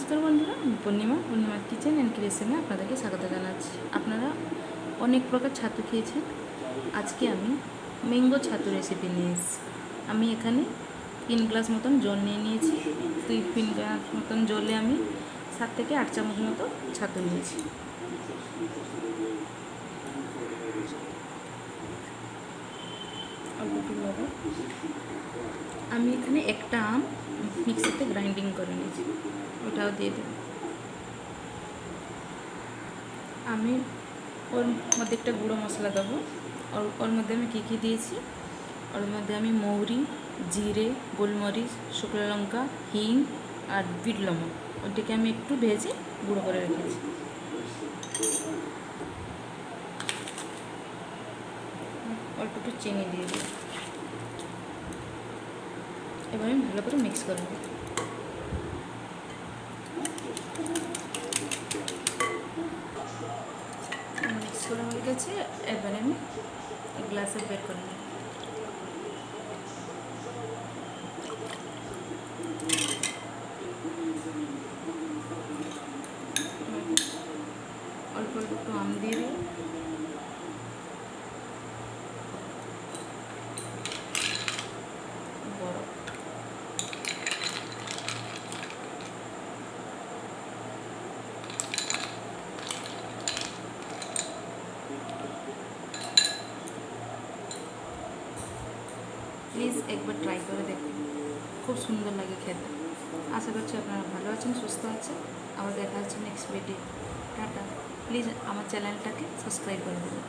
নমস্কার বন্ধুরা, আমি পূর্ণিমার কিচেন অ্যান্ড ক্রিয়েশনে আপনাদেরকে স্বাগত জানাচ্ছি। আপনারা অনেক প্রকার ছাতু খেয়েছেন। আজকে আমি ম্যাঙ্গো ছাতু রেসিপি নিয়ে এসেছি। আমি এখানে 3 গ্লাস মতন জল নিয়ে নিয়েছি। 3 গ্লাস মতন জলে আমি 7 থেকে 8 চামচ মতো ছাতু নিয়েছি। অল্প একটু লবণ। আমি এখানে একটা আম মিক্সিতে গ্রাইন্ডিং করে নিয়েছি, ওটাও দিয়ে দেব। আমি ওর মধ্যে একটা গুঁড়ো মশলা দেবো। ওর মধ্যে আমি কী কী দিয়েছি, ওর মধ্যে আমি মৌরি, জিরে, গোলমরিচ, শুকনো লঙ্কা, হিং আর বিট লবণ, ওইটাকে আমি একটু ভেজে গুঁড়ো করে রেখেছি। অল্প একটু চিনি দিয়ে দিই। এবার আমি ভালো করে মিক্স করে নেব। মিক্স করা হয়ে গেছে, এবার আমি গ্লাসে বের করে নেব। অল্প অল্প একটু আম দিয়ে দিই। বরফ। প্লিজ একবার ট্রাই করে দেখুন, খুব সুন্দর লাগে খেতে। আশা করছি আপনারা ভালো আছেন, সুস্থ আছেন। আবার দেখা হচ্ছে নেক্সট ভিডিও। টাটা। প্লিজ আমার চ্যানেলটাকে সাবস্ক্রাইব করে দেবেন।